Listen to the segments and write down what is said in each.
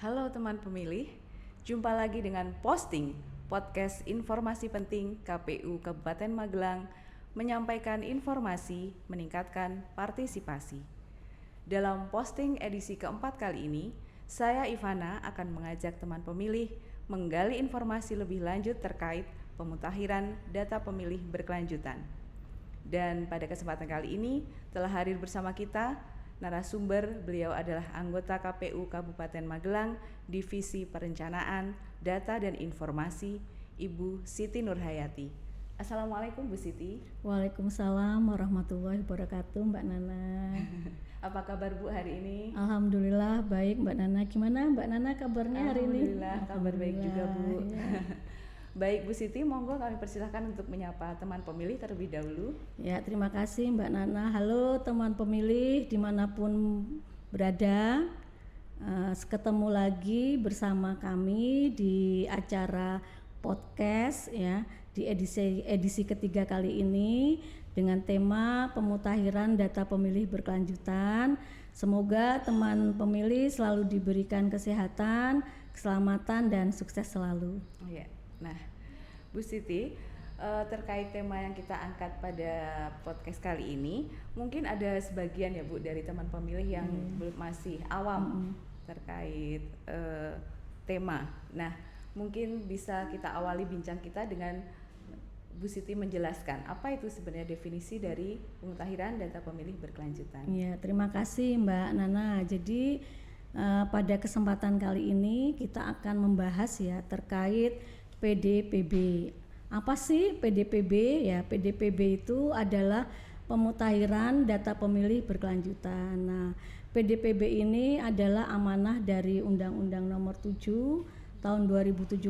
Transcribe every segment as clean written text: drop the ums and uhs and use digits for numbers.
Halo teman pemilih, jumpa lagi dengan Posting, podcast informasi penting KPU Kabupaten Magelang, menyampaikan informasi, meningkatkan partisipasi. Dalam Posting edisi keempat kali ini, saya Ivana akan mengajak teman pemilih menggali informasi lebih lanjut terkait pemutakhiran data pemilih berkelanjutan. Dan pada kesempatan kali ini telah hadir bersama kita narasumber. Beliau adalah anggota KPU Kabupaten Magelang, Divisi Perencanaan, Data dan Informasi, Ibu Siti Nurhayati. Assalamualaikum Bu Siti. Waalaikumsalam warahmatullahi wabarakatuh, Mbak Nana. Apa kabar Bu hari ini? Alhamdulillah baik, Mbak Nana. Gimana Mbak Nana kabarnya hari ini? Alhamdulillah, kabar baik juga Bu. Ya. Baik Bu Siti, monggo kami persilahkan untuk menyapa teman pemilih terlebih dahulu. Ya, terima kasih Mbak Nana. Halo teman pemilih dimanapun berada. Ketemu lagi bersama kami di acara podcast ya di edisi ketiga kali ini dengan tema pemutakhiran data pemilih berkelanjutan. Semoga teman pemilih selalu diberikan kesehatan, keselamatan dan sukses selalu. Ya. Nah, Bu Siti, terkait tema yang kita angkat pada podcast kali ini, mungkin ada sebagian ya Bu dari teman pemilih yang belum masih awam terkait tema. Nah, mungkin bisa kita awali bincang kita dengan Bu Siti menjelaskan apa itu sebenarnya definisi dari pemutakhiran data pemilih berkelanjutan. Ya, terima kasih Mbak Nana. Jadi pada kesempatan kali ini kita akan membahas ya terkait PDPB. Apa sih PDPB? Ya, PDPB itu adalah pemutakhiran data pemilih berkelanjutan. Nah, PDPB ini adalah amanah dari Undang-Undang Nomor 7 Tahun 2017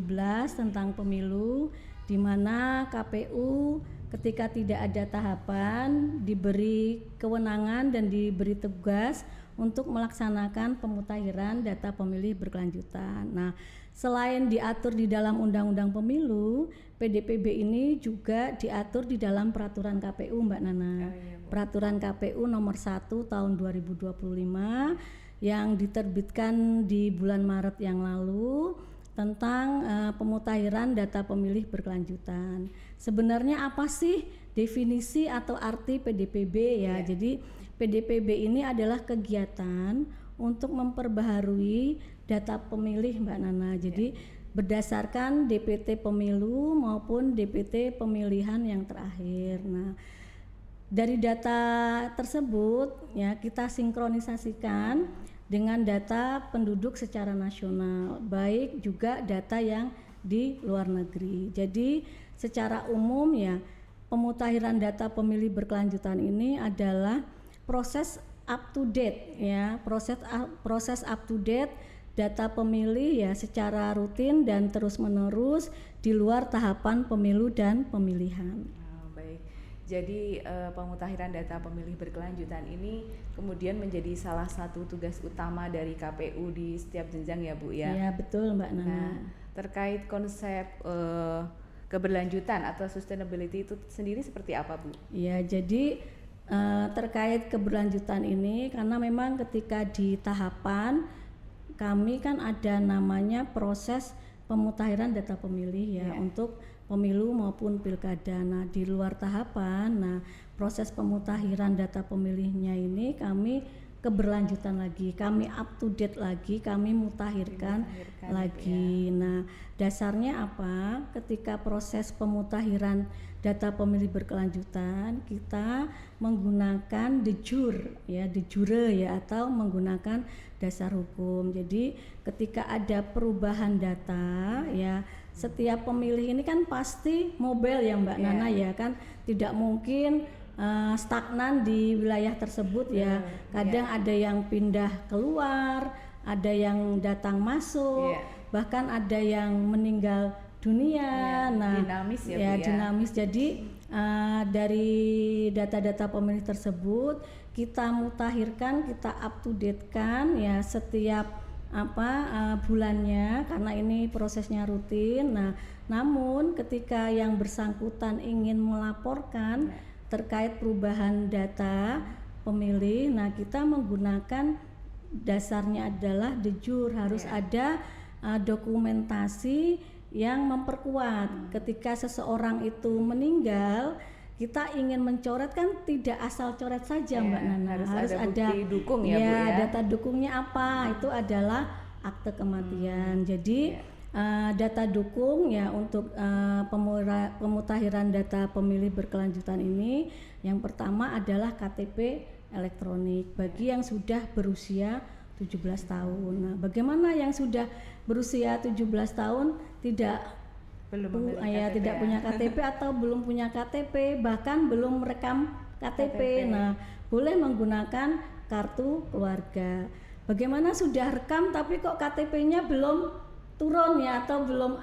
tentang Pemilu, di mana KPU ketika tidak ada tahapan diberi kewenangan dan diberi tugas untuk melaksanakan pemutakhiran data pemilih berkelanjutan. Nah, selain diatur di dalam Undang-Undang Pemilu, PDPB ini juga diatur di dalam Peraturan KPU, Mbak Nana. Peraturan KPU nomor 1 tahun 2025 yang diterbitkan di bulan Maret yang lalu tentang pemutakhiran data pemilih berkelanjutan. Sebenarnya apa sih definisi atau arti PDPB ya? Jadi PDPB ini adalah kegiatan untuk memperbaharui data pemilih, Mbak Nana. Jadi berdasarkan DPT pemilu maupun DPT pemilihan yang terakhir. Nah, dari data tersebut ya kita sinkronisasikan dengan data penduduk secara nasional, baik juga data yang di luar negeri. Jadi secara umum ya pemutakhiran data pemilih berkelanjutan ini adalah proses up to date ya, proses up to date data pemilih ya secara rutin dan terus-menerus di luar tahapan pemilu dan pemilihan. Baik. Jadi pemutakhiran data pemilih berkelanjutan ini kemudian menjadi salah satu tugas utama dari KPU di setiap jenjang ya Bu ya. Iya betul Mbak Nana. Nah, terkait konsep keberlanjutan atau sustainability itu sendiri seperti apa Bu? Iya, jadi terkait keberlanjutan ini karena memang ketika di tahapan kami kan ada namanya proses pemutakhiran data pemilih ya untuk pemilu maupun pilkada. Nah, di luar tahapan, nah proses pemutakhiran data pemilihnya ini kami keberlanjutan lagi, kami up to date lagi, kami mutakhirkan lagi. Nah, dasarnya apa? Ketika proses pemutakhiran data pemilih berkelanjutan, kita menggunakan de jure ya atau menggunakan dasar hukum. Jadi, ketika ada perubahan data ya, setiap pemilih ini kan pasti mobile ya Mbak Nana ya kan, tidak mungkin stagnan di wilayah tersebut ya. Kadang ada yang pindah keluar, ada yang datang masuk, bahkan ada yang meninggal dunia. Nah, dinamis dinamis. Jadi dari data-data pemilih tersebut kita mutakhirkan, kita up to date kan ya setiap bulannya karena ini prosesnya rutin. Nah, namun ketika yang bersangkutan ingin melaporkan terkait perubahan data pemilih, nah kita menggunakan dasarnya adalah de jure, harus ada dokumentasi yang memperkuat. Ketika seseorang itu meninggal, kita ingin mencoret kan tidak asal coret saja, Mbak Nana, harus ada bukti dukung ya, Bu ya. Data dukungnya apa? Itu adalah akte kematian. Jadi data dukung ya untuk pemutahiran data pemilih berkelanjutan ini, yang pertama adalah KTP elektronik bagi yang sudah berusia 17 tahun. Nah, bagaimana yang sudah berusia 17 tahun tidak punya KTP atau belum punya KTP, bahkan belum merekam KTP. Nah, boleh menggunakan kartu keluarga. Bagaimana sudah rekam tapi kok KTP-nya belum turun ya, atau belum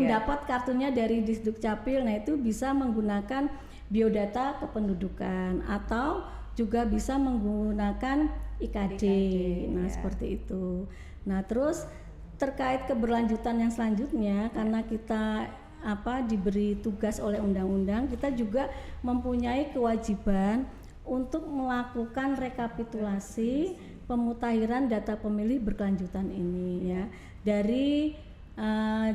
dapat kartunya dari Disdukcapil. Nah, itu bisa menggunakan biodata kependudukan atau juga bisa menggunakan IKD. Nah, seperti itu. Nah, terus terkait keberlanjutan yang selanjutnya, karena kita diberi tugas oleh undang-undang, kita juga mempunyai kewajiban untuk melakukan rekapitulasi pemutahiran data pemilih berkelanjutan ini ya, dari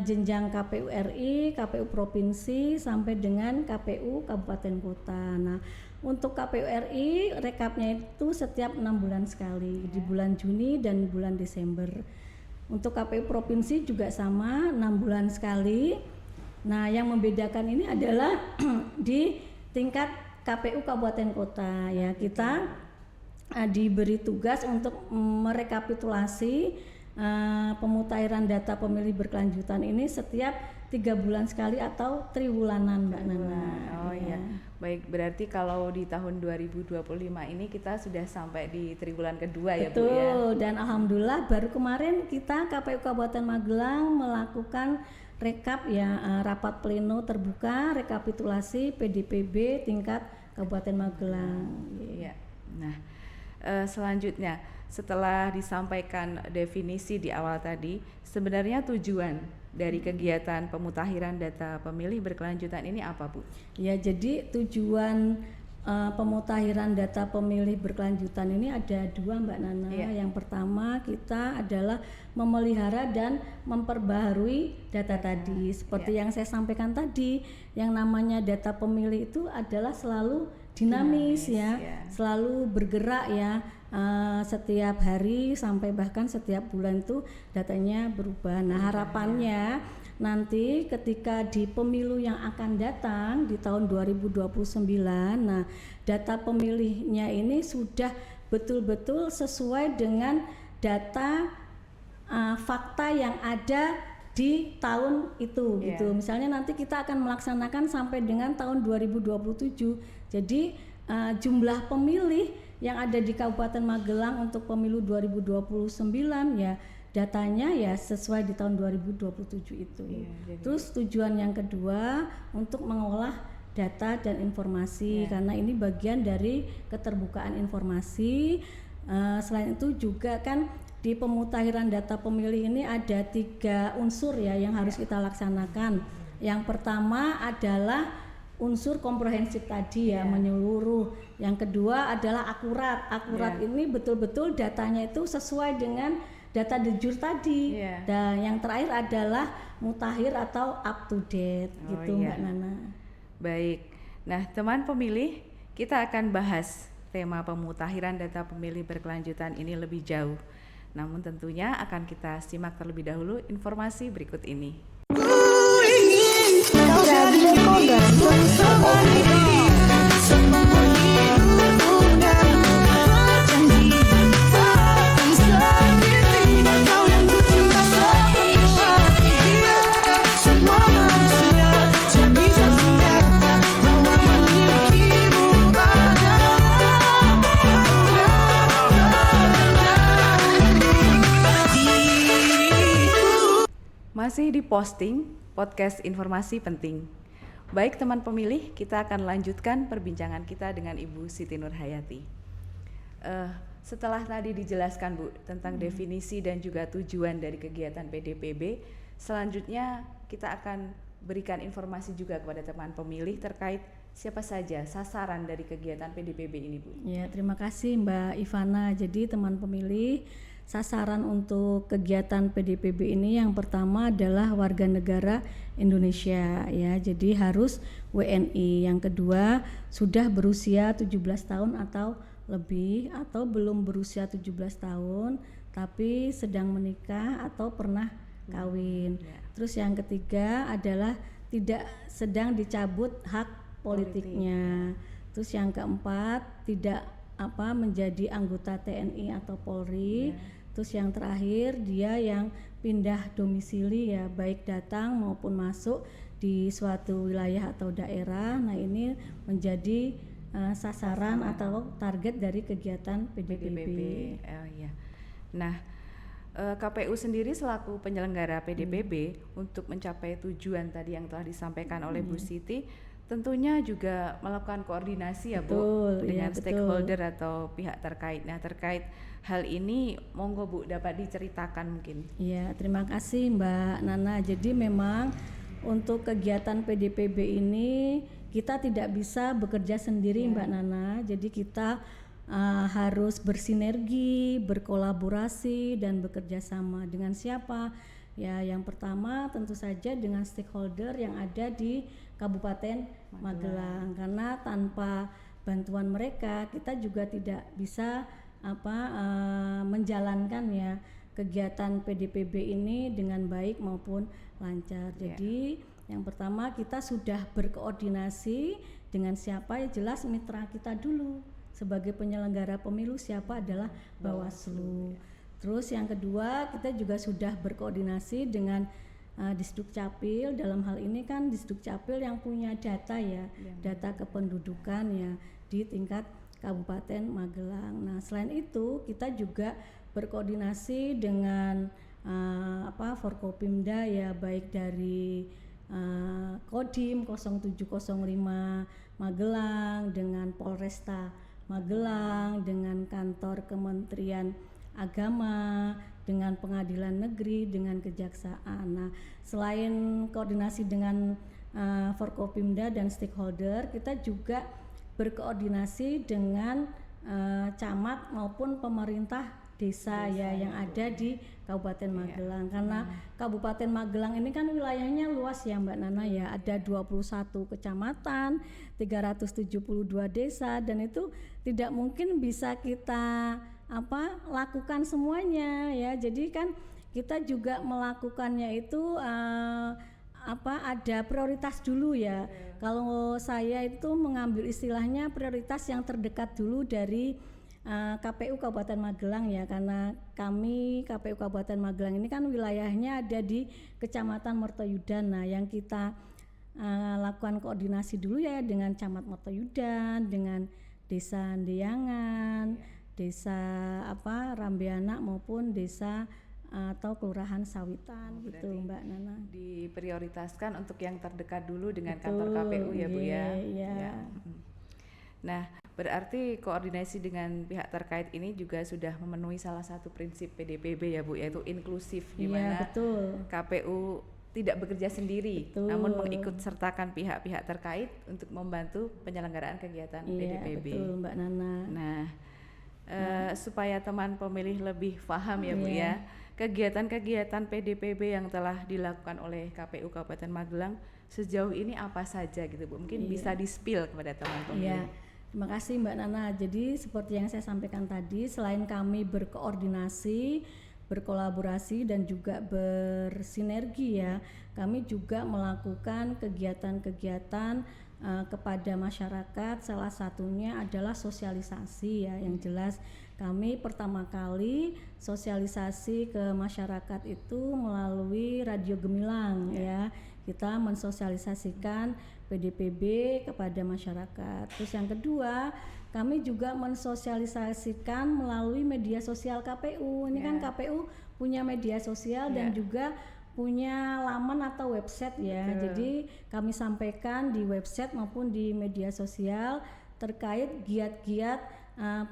jenjang KPU RI, KPU provinsi sampai dengan KPU kabupaten kota. Nah, untuk KPU RI rekapnya itu setiap 6 bulan sekali, di bulan Juni dan bulan Desember. Untuk KPU provinsi juga sama, 6 bulan sekali. Nah, yang membedakan ini adalah di tingkat KPU kabupaten kota ya, kita diberi tugas untuk merekapitulasi pemutahiran data pemilih berkelanjutan ini setiap 3 bulan sekali atau triwulanan, Mbak Nana. Oh iya. Baik, berarti kalau di tahun 2025 ini kita sudah sampai di triwulan kedua. Betul, ya Bu ya. Dan alhamdulillah baru kemarin kita KPU Kabupaten Magelang melakukan rekap ya, rapat pleno terbuka rekapitulasi PDPB tingkat Kabupaten Magelang. Iya. Nah, selanjutnya setelah disampaikan definisi di awal tadi, sebenarnya tujuan dari kegiatan pemutahiran data pemilih berkelanjutan ini apa, Bu? Ya, jadi tujuan pemutahiran data pemilih berkelanjutan ini ada 2, Mbak Nana. Yang pertama, kita adalah memelihara dan memperbaharui data tadi. Seperti yang saya sampaikan tadi, yang namanya data pemilih itu adalah selalu dinamis ya, selalu bergerak ya. Setiap hari sampai bahkan setiap bulan itu datanya berubah. Nah, harapannya nanti ketika di pemilu yang akan datang di tahun 2029, nah data pemilihnya ini sudah betul-betul sesuai dengan data fakta yang ada di tahun itu gitu. Misalnya nanti kita akan melaksanakan sampai dengan tahun 2027. Jadi jumlah pemilih yang ada di Kabupaten Magelang untuk pemilu 2029 ya datanya ya sesuai di tahun 2027 itu. Terus tujuan yang kedua untuk mengolah data dan informasi karena ini bagian dari keterbukaan informasi. Selain itu juga kan di pemutahiran data pemilih ini ada 3 unsur ya yang harus kita laksanakan. Yang pertama adalah unsur komprehensif tadi ya, menyeluruh. Yang kedua adalah akurat. Akurat ini betul-betul datanya itu sesuai dengan data de jure tadi. Dan yang terakhir adalah mutakhir atau up to date gitu, Mbak Nana. Baik. Nah, teman pemilih, kita akan bahas tema pemutakhiran data pemilih berkelanjutan ini lebih jauh. Namun tentunya akan kita simak terlebih dahulu informasi berikut ini. Masih di posting podcast informasi penting. Baik teman pemilih, kita akan lanjutkan perbincangan kita dengan Ibu Siti Nurhayati. Setelah tadi dijelaskan Bu tentang definisi dan juga tujuan dari kegiatan PDPB, selanjutnya kita akan berikan informasi juga kepada teman pemilih terkait siapa saja sasaran dari kegiatan PDPB ini, Bu. Ya, terima kasih Mbak Ivana. Jadi teman pemilih, sasaran untuk kegiatan PDPB ini yang pertama adalah warga negara Indonesia ya. Jadi harus WNI. Yang kedua sudah berusia 17 tahun atau lebih, atau belum berusia 17 tahun tapi sedang menikah atau pernah kawin. Terus yang ketiga adalah tidak sedang dicabut hak politiknya. Terus yang keempat tidak menjadi anggota TNI atau Polri. Terus yang terakhir dia yang pindah domisili ya, baik datang maupun masuk di suatu wilayah atau daerah. Nah ini menjadi sasaran atau target dari kegiatan PDPB. Oh, iya. Nah, KPU sendiri selaku penyelenggara PDPB untuk mencapai tujuan tadi yang telah disampaikan oleh Bu Siti, tentunya juga melakukan koordinasi ya Bu dengan stakeholder atau pihak terkait. Nah, terkait hal ini monggo Bu dapat diceritakan mungkin. Iya, terima kasih Mbak Nana. Jadi memang untuk kegiatan PDPB ini kita tidak bisa bekerja sendiri Mbak Nana. Jadi kita harus bersinergi, berkolaborasi dan bekerja sama. Dengan siapa? Ya, yang pertama tentu saja dengan stakeholder yang ada di Kabupaten Magelang. Karena tanpa bantuan mereka kita juga tidak bisa menjalankan ya kegiatan PDPB ini dengan baik maupun lancar. Jadi yang pertama kita sudah berkoordinasi dengan siapa, ya jelas mitra kita dulu. Sebagai penyelenggara pemilu siapa adalah Bawaslu. Terus yang kedua kita juga sudah berkoordinasi dengan Disdukcapil. Dalam hal ini kan Disdukcapil yang punya data ya, data kependudukan ya di tingkat Kabupaten Magelang. Nah selain itu kita juga berkoordinasi dengan Forkopimda ya, baik dari Kodim 0705 Magelang, dengan Polresta Magelang, dengan kantor Kementerian Agama, dengan Pengadilan Negeri, dengan Kejaksaan. Nah, selain koordinasi dengan Forkopimda dan stakeholder, kita juga berkoordinasi dengan camat maupun pemerintah desa ya yang ada di Kabupaten Magelang. Karena Kabupaten Magelang ini kan wilayahnya luas ya Mbak Nana ya, ada 21 kecamatan, 372 desa, dan itu tidak mungkin bisa kita lakukan semuanya ya. Jadi kan kita juga melakukannya itu ada prioritas dulu ya. Kalau saya itu mengambil istilahnya prioritas yang terdekat dulu dari KPU Kabupaten Magelang ya, karena kami KPU Kabupaten Magelang ini kan wilayahnya ada di Kecamatan Mertoyudan. Nah, yang kita lakukan koordinasi dulu ya dengan Camat Mertoyudan, dengan Desa Ndeyangan, Desa Rambeanak maupun desa atau Kelurahan Sawitan gitu Mbak Nana. Diprioritaskan untuk yang terdekat dulu dengan kantor KPU ya Bu ya. Iya. Nah, berarti koordinasi dengan pihak terkait ini juga sudah memenuhi salah satu prinsip PDPB ya Bu, yaitu inklusif, di mana KPU tidak bekerja sendiri, namun mengikut sertakan pihak-pihak terkait untuk membantu penyelenggaraan kegiatan PDPB. Betul Mbak Nana. Nah, supaya teman pemilih lebih paham ya Bu ya, kegiatan-kegiatan PDPB yang telah dilakukan oleh KPU Kabupaten Magelang sejauh ini apa saja gitu Bu? Mungkin bisa di-spill kepada teman pemilih. Terima kasih Mbak Nana. Jadi seperti yang saya sampaikan tadi, selain kami berkoordinasi, berkolaborasi dan juga bersinergi ya, kami juga melakukan kegiatan-kegiatan kepada masyarakat. Salah satunya adalah sosialisasi ya, yang jelas kami pertama kali sosialisasi ke masyarakat itu melalui Radio Gemilang ya. Kita mensosialisasikan PDPB kepada masyarakat. Terus yang kedua, kami juga mensosialisasikan melalui media sosial KPU. Ini kan KPU punya media sosial dan juga punya laman atau website ya. Jadi kami sampaikan di website maupun di media sosial terkait giat-giat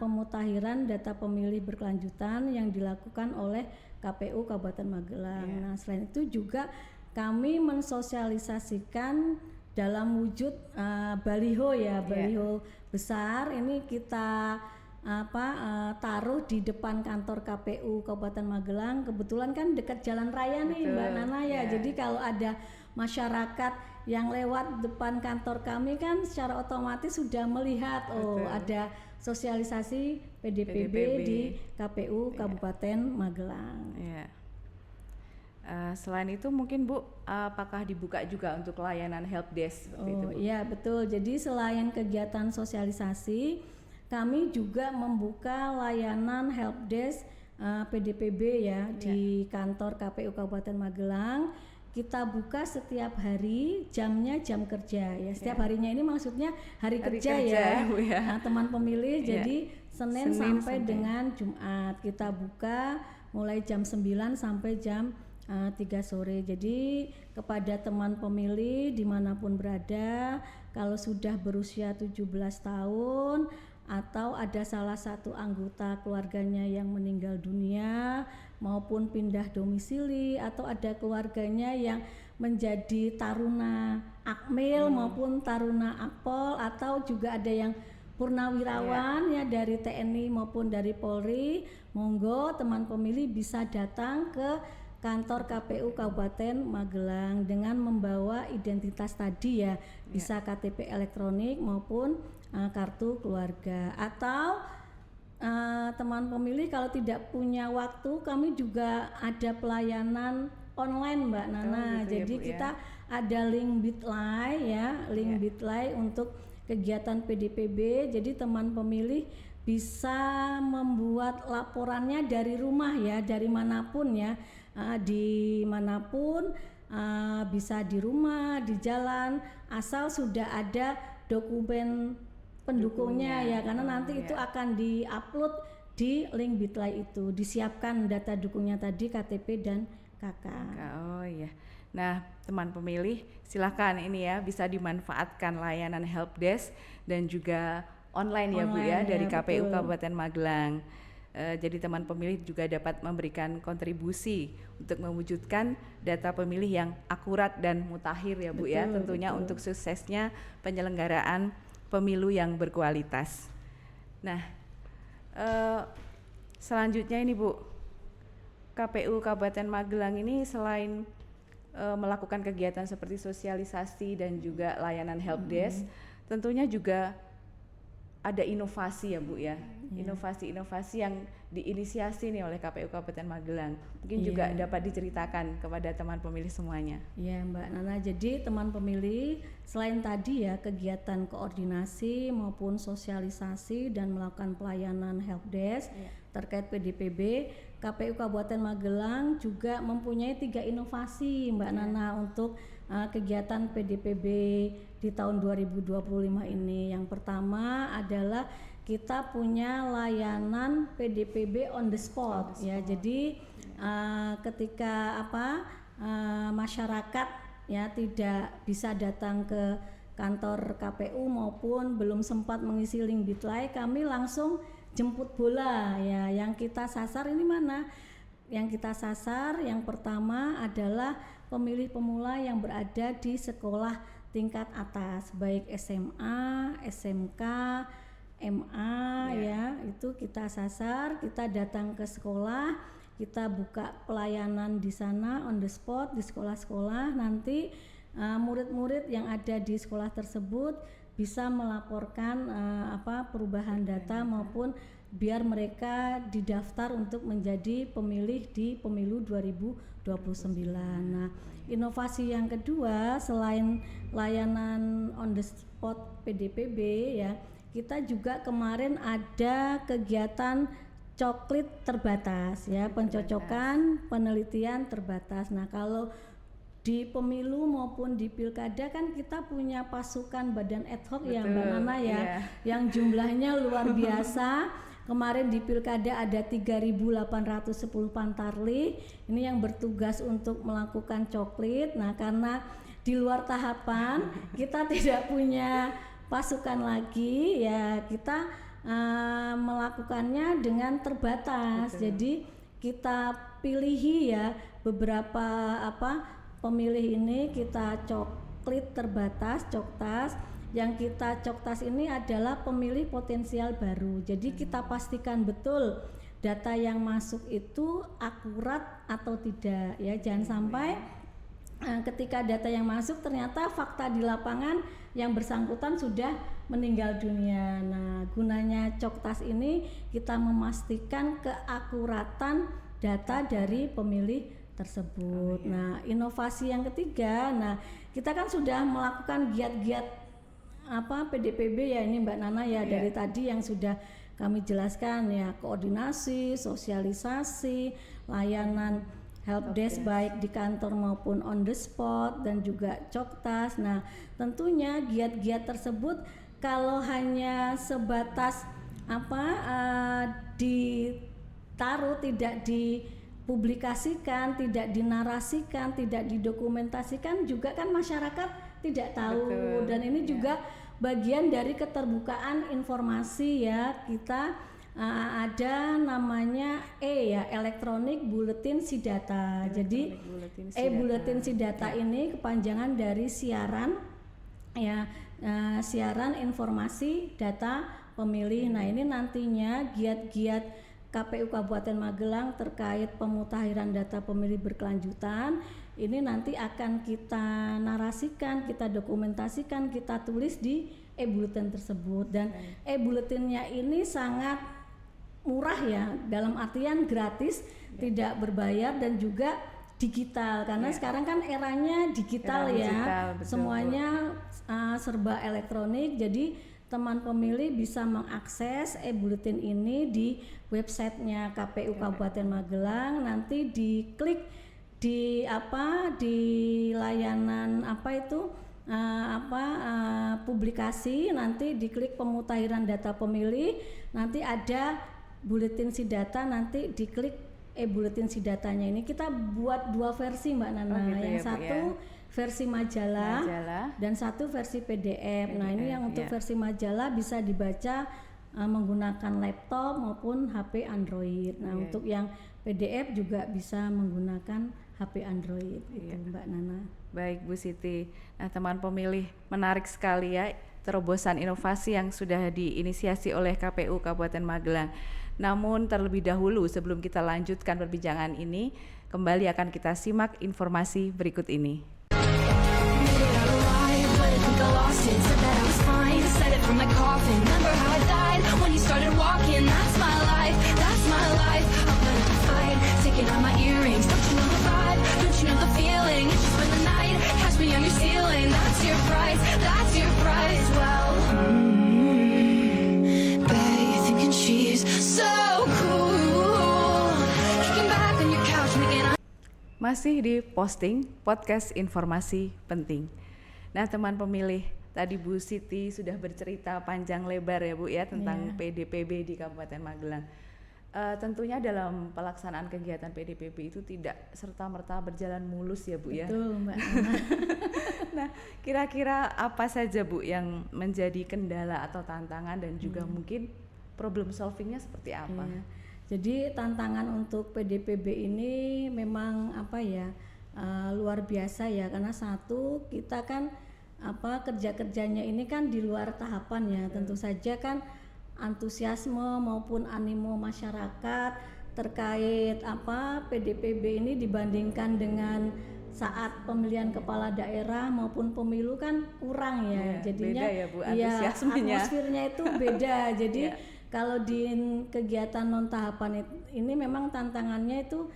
pemutakhiran data pemilih berkelanjutan yang dilakukan oleh KPU Kabupaten Magelang. Nah, selain itu juga kami mensosialisasikan dalam wujud baliho ya, baliho besar. Ini kita taruh di depan kantor KPU Kabupaten Magelang. Kebetulan kan dekat jalan raya nih Betul, Mbak Nana ya. ya. Jadi kalau ada masyarakat yang lewat depan kantor kami kan secara otomatis sudah melihat Betul. ada sosialisasi PDPB di KPU Kabupaten Magelang. Ya. Selain itu mungkin Bu, apakah dibuka juga untuk layanan helpdesk seperti itu, Bu? Iya betul. Jadi selain kegiatan sosialisasi, kami juga membuka layanan helpdesk PDPB ya di kantor KPU Kabupaten Magelang. Kita buka setiap hari, jamnya jam kerja ya. Setiap harinya ini maksudnya hari kerja ya. Bu, ya. Nah, teman pemilih jadi Senin sampai dengan Jumat kita buka mulai jam 9 sampai jam 3 sore. Jadi kepada teman pemilih dimanapun berada, kalau sudah berusia 17 tahun atau ada salah satu anggota keluarganya yang meninggal dunia maupun pindah domisili atau ada keluarganya yang menjadi taruna akmil maupun taruna akpol atau juga ada yang purnawirawan ya dari TNI maupun dari Polri, monggo teman pemilih bisa datang ke kantor KPU Kabupaten Magelang dengan membawa identitas tadi ya, bisa KTP elektronik maupun kartu keluarga. Atau teman pemilih kalau tidak punya waktu, kami juga ada pelayanan online Mbak Nana. Gitu jadi ya, Bu, kita ada link Bitly ya, link Bitly untuk kegiatan PDPB. Jadi teman pemilih bisa membuat laporannya dari rumah ya, dari manapun ya, dimanapun, bisa di rumah, di jalan, asal sudah ada dokumen pendukungnya ya, karena nanti itu akan diupload di link Bitly itu, disiapkan data dukungnya tadi KTP dan KK. Oh iya. Nah, teman pemilih silakan ini ya, bisa dimanfaatkan layanan helpdesk dan juga online ya Bu ya dari KPU betul. Kabupaten Magelang. Jadi teman pemilih juga dapat memberikan kontribusi untuk mewujudkan data pemilih yang akurat dan mutakhir ya Bu ya, tentunya untuk suksesnya penyelenggaraan pemilu yang berkualitas. Nah, selanjutnya ini Bu, KPU Kabupaten Magelang ini selain melakukan kegiatan seperti sosialisasi dan juga layanan helpdesk, tentunya juga ada inovasi ya Bu ya, inovasi-inovasi yang diinisiasi nih oleh KPU Kabupaten Magelang. Mungkin juga dapat diceritakan kepada teman pemilih semuanya. Ya Mbak Nana, jadi teman pemilih selain tadi ya kegiatan koordinasi maupun sosialisasi dan melakukan pelayanan helpdesk terkait PDPB, KPU Kabupaten Magelang juga mempunyai 3 inovasi Mbak Nana untuk kegiatan PDPB di tahun 2025 ini. Yang pertama adalah kita punya layanan PDPB on the spot ya. Jadi ketika masyarakat ya tidak bisa datang ke kantor KPU maupun belum sempat mengisi link Bitly, kami langsung jemput bola ya. Yang kita sasar ini mana? Yang kita sasar yang pertama adalah pemilih pemula yang berada di sekolah tingkat atas, baik SMA, SMK, MA ya, itu kita sasar, kita datang ke sekolah, kita buka pelayanan di sana on the spot di sekolah-sekolah. Nanti murid-murid yang ada di sekolah tersebut bisa melaporkan perubahan data maupun biar mereka didaftar untuk menjadi pemilih di pemilu 2029. Nah, inovasi yang kedua selain layanan on the spot PDPB ya, kita juga kemarin ada kegiatan coklit terbatas ya, pencocokan penelitian terbatas. Nah, kalau di pemilu maupun di pilkada kan kita punya pasukan badan ad hoc ya Mbak Nana ya, yang jumlahnya luar biasa. Kemarin di pilkada ada 3.810 pantarlih ini yang bertugas untuk melakukan coklit. Nah, karena di luar tahapan kita tidak punya pasukan lagi ya, kita melakukannya dengan terbatas. Jadi kita pilihi ya beberapa pemilih ini, kita coklit terbatas, coktas yang kita coktas ini adalah pemilih potensial baru. Jadi kita pastikan betul data yang masuk itu akurat atau tidak ya. Jangan sampai ketika data yang masuk ternyata fakta di lapangan yang bersangkutan sudah meninggal dunia. Nah, gunanya coktas ini kita memastikan keakuratan data dari pemilih tersebut. Nah, inovasi yang ketiga, nah kita kan sudah melakukan giat-giat PDPB ya ini Mbak Nana ya, dari tadi yang sudah kami jelaskan ya, koordinasi, sosialisasi, layanan helpdesk baik di kantor maupun on the spot dan juga coktas. Nah, tentunya giat-giat tersebut kalau hanya sebatas ditaruh, tidak dipublikasikan, tidak dinarasikan, tidak didokumentasikan juga kan masyarakat tidak tahu. Betul. Dan ini juga bagian dari keterbukaan informasi ya. Kita ada namanya Electronic Bulletin Sidata. Jadi Bulletin Sidata ini kepanjangan dari siaran ya, siaran informasi data pemilih. Nah, ini nantinya giat-giat KPU Kabupaten Magelang terkait pemutahiran data pemilih berkelanjutan ini nanti akan kita narasikan, kita dokumentasikan, kita tulis di e-bulletin tersebut. Dan e-bulletinnya ini sangat murah ya, dalam artian gratis, tidak berbayar dan juga digital karena sekarang kan eranya digital ya, betul, semuanya serba elektronik. Jadi teman pemilih bisa mengakses e-bulletin ini di websitenya KPU Kabupaten Magelang. Nanti diklik di layanan publikasi, nanti diklik pemutahiran data pemilih, nanti ada Bulletin Sidata, nanti diklik e-bulletin Sidatanya. Ini kita buat 2 versi Mbak Nana, yang satu versi majalah dan satu versi PDF. Nah, ini yang untuk versi majalah bisa dibaca menggunakan laptop maupun HP Android. Nah, untuk yang PDF juga bisa menggunakan HP Android gitu Mbak Nana. Baik Bu Siti. Nah, teman pemilih, menarik sekali ya terobosan inovasi yang sudah diinisiasi oleh KPU Kabupaten Magelang. Namun terlebih dahulu sebelum kita lanjutkan perbincangan ini, kembali akan kita simak informasi berikut ini. Masih di posting podcast informasi penting. Nah, teman pemilih, tadi Bu Siti sudah bercerita panjang lebar ya Bu ya tentang PDPB di Kabupaten Magelang. Tentunya dalam pelaksanaan kegiatan PDPB itu tidak serta-merta berjalan mulus ya Bu ya. Betul Mbak. Nah, kira-kira apa saja Bu yang menjadi kendala atau tantangan dan juga mungkin problem solvingnya seperti apa? Jadi tantangan untuk PDPB ini memang luar biasa ya, karena satu, kita kan kerja-kerjanya ini kan di luar tahapan ya. Tentu saja kan antusiasme maupun animo masyarakat terkait PDPB ini dibandingkan dengan saat pemilihan kepala daerah maupun pemilu kan kurang ya. Jadinya beda ya Bu, antusiasmenya. Atmosfernya itu beda. Jadi kalau di kegiatan non tahapan ini memang tantangannya itu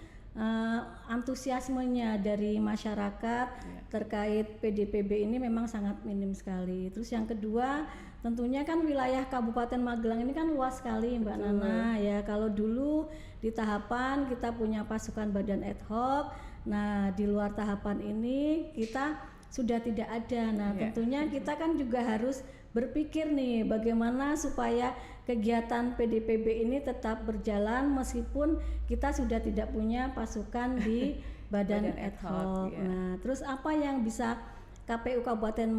antusiasmenya dari masyarakat terkait PDPB ini memang sangat minim sekali. Terus yang kedua, tentunya kan wilayah Kabupaten Magelang ini kan luas sekali Mbak Nana ya. Kalau dulu di tahapan kita punya pasukan badan ad hoc, nah di luar tahapan ini kita sudah tidak ada. Nah tentunya kita kan juga harus berpikir nih bagaimana supaya kegiatan PDPB ini tetap berjalan meskipun kita sudah tidak punya pasukan di badan ad hoc. Nah, terus apa yang bisa KPU Kabupaten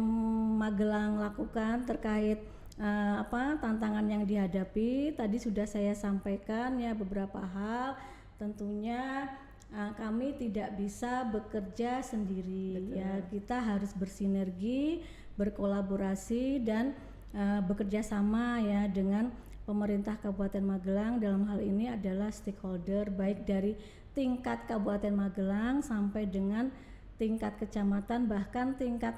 Magelang lakukan terkait tantangan yang dihadapi? Tadi sudah saya sampaikan ya beberapa hal. Tentunya kami tidak bisa bekerja sendiri. Betul. Ya, kita harus bersinergi berkolaborasi dan bekerja sama ya dengan pemerintah Kabupaten Magelang. Dalam hal ini adalah stakeholder baik dari tingkat Kabupaten Magelang sampai dengan tingkat kecamatan, bahkan tingkat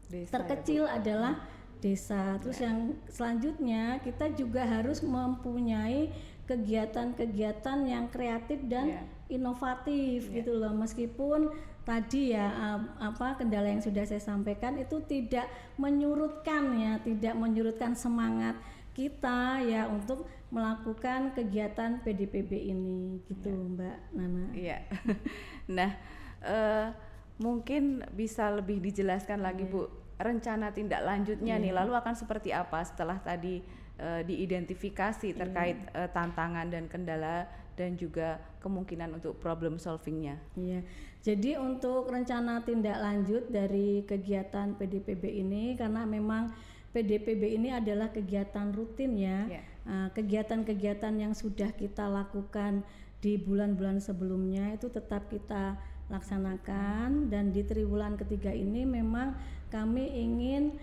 Desa, terkecil ya, adalah desa. Terus yang selanjutnya kita juga harus mempunyai kegiatan-kegiatan yang kreatif dan inovatif gitu loh. Meskipun tadi ya kendala yang sudah saya sampaikan itu tidak menyurutkan ya, tidak menyurutkan semangat kita ya untuk melakukan kegiatan PDPB ini gitu Mbak Nana. Iya. Nah, mungkin bisa lebih dijelaskan lagi Bu, rencana tindak lanjutnya nih lalu akan seperti apa setelah tadi diidentifikasi terkait tantangan dan kendala dan juga kemungkinan untuk problem solvingnya. Iya, jadi untuk rencana tindak lanjut dari kegiatan PDPB ini, karena memang PDPB ini adalah kegiatan rutin ya, kegiatan-kegiatan yang sudah kita lakukan di bulan-bulan sebelumnya itu tetap kita laksanakan, dan di triwulan ketiga ini memang kami ingin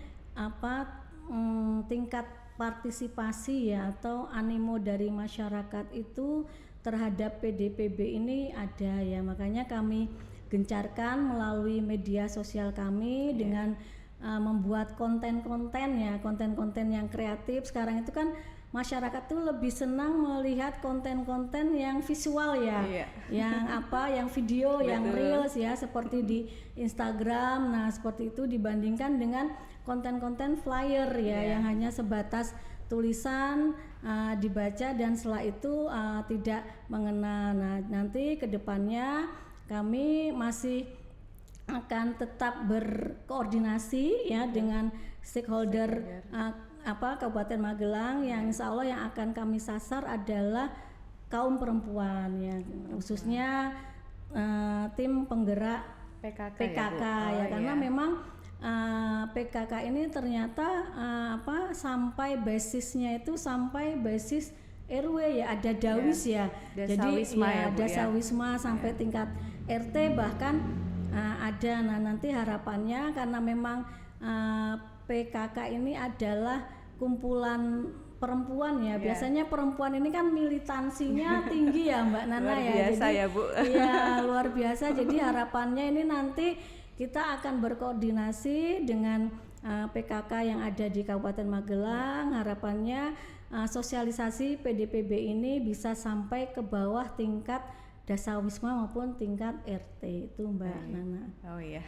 tingkat partisipasi ya atau animo dari masyarakat itu terhadap PDPB ini ada ya, makanya kami gencarkan melalui media sosial kami dengan membuat konten-konten ya, konten-konten yang kreatif. Sekarang itu kan masyarakat tuh lebih senang melihat konten-konten yang visual ya, yang video, yang reels ya, seperti di Instagram. Nah seperti itu dibandingkan dengan konten-konten flyer ya, yang hanya sebatas tulisan dibaca dan setelah itu tidak mengena. Nah nanti kedepannya kami masih akan tetap berkoordinasi ya dengan stakeholder Kabupaten Magelang, yang insya Allah yang akan kami sasar adalah kaum perempuan ya, khususnya tim penggerak PKK ya, karena memang PKK ini ternyata sampai basisnya itu sampai basis RW ya, ada dawis ya, jadi dasawisma sampai tingkat RT bahkan ada. Nah nanti harapannya karena memang PKK ini adalah kumpulan perempuan ya, biasanya perempuan ini kan militansinya tinggi ya Mbak Nana luar ya, biasa jadi ya Bu. Iya luar biasa. Jadi harapannya ini nanti kita akan berkoordinasi dengan PKK yang ada di Kabupaten Magelang. Harapannya sosialisasi PDPB ini bisa sampai ke bawah tingkat dasawisma maupun tingkat RT itu Mbak Nana. Oh iya.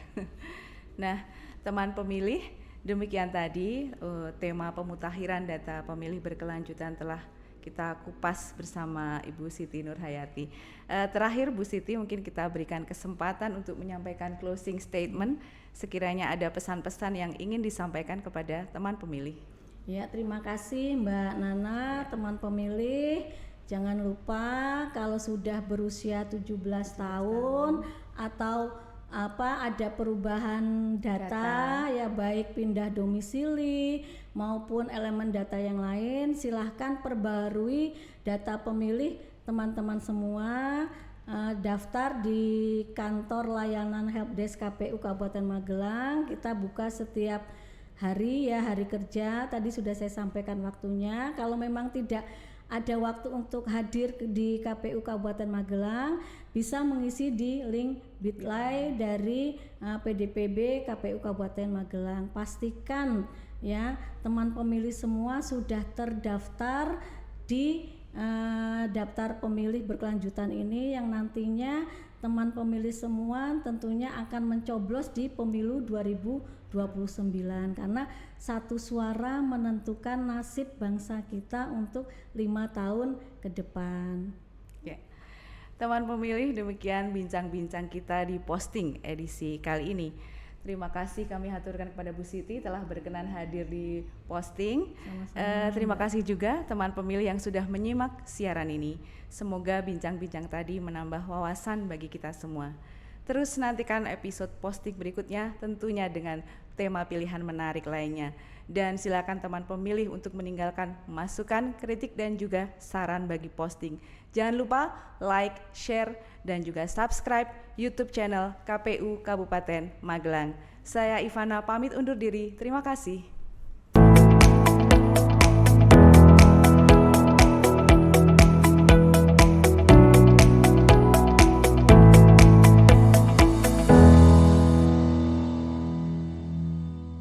Nah teman pemilih, demikian tadi tema pemutakhiran data pemilih berkelanjutan telah kita kupas bersama Ibu Siti Nurhayati. Terakhir Bu Siti, mungkin kita berikan kesempatan untuk menyampaikan closing statement, sekiranya ada pesan-pesan yang ingin disampaikan kepada teman pemilih. Ya, terima kasih Mbak Nana. Teman pemilih, jangan lupa kalau sudah berusia 17 tahun atau ada perubahan data ya, baik pindah domisili maupun elemen data yang lain, silahkan perbarui data pemilih teman-teman semua. Daftar di kantor layanan helpdesk KPU Kabupaten Magelang. Kita buka setiap hari ya, hari kerja. Tadi sudah saya sampaikan waktunya. Kalau memang tidak ada waktu untuk hadir di KPU Kabupaten Magelang, bisa mengisi di link bit.ly dari PDPB KPU Kabupaten Magelang. Pastikan ya teman pemilih semua sudah terdaftar di daftar pemilih berkelanjutan ini, yang nantinya teman pemilih semua tentunya akan mencoblos di pemilu 2029, karena satu suara menentukan nasib bangsa kita untuk 5 tahun ke depan. Ya. Teman pemilih, demikian bincang-bincang kita di posting edisi kali ini. Terima kasih kami haturkan kepada Bu Siti telah berkenan hadir di posting. Terima kasih juga teman pemilih yang sudah menyimak siaran ini. Semoga bincang-bincang tadi menambah wawasan bagi kita semua. Terus nantikan episode posting berikutnya tentunya dengan tema pilihan menarik lainnya. Dan silakan teman pemilih untuk meninggalkan masukan, kritik dan juga saran bagi posting. Jangan lupa like, share dan juga subscribe YouTube channel KPU Kabupaten Magelang. Saya Ivana pamit undur diri. Terima kasih.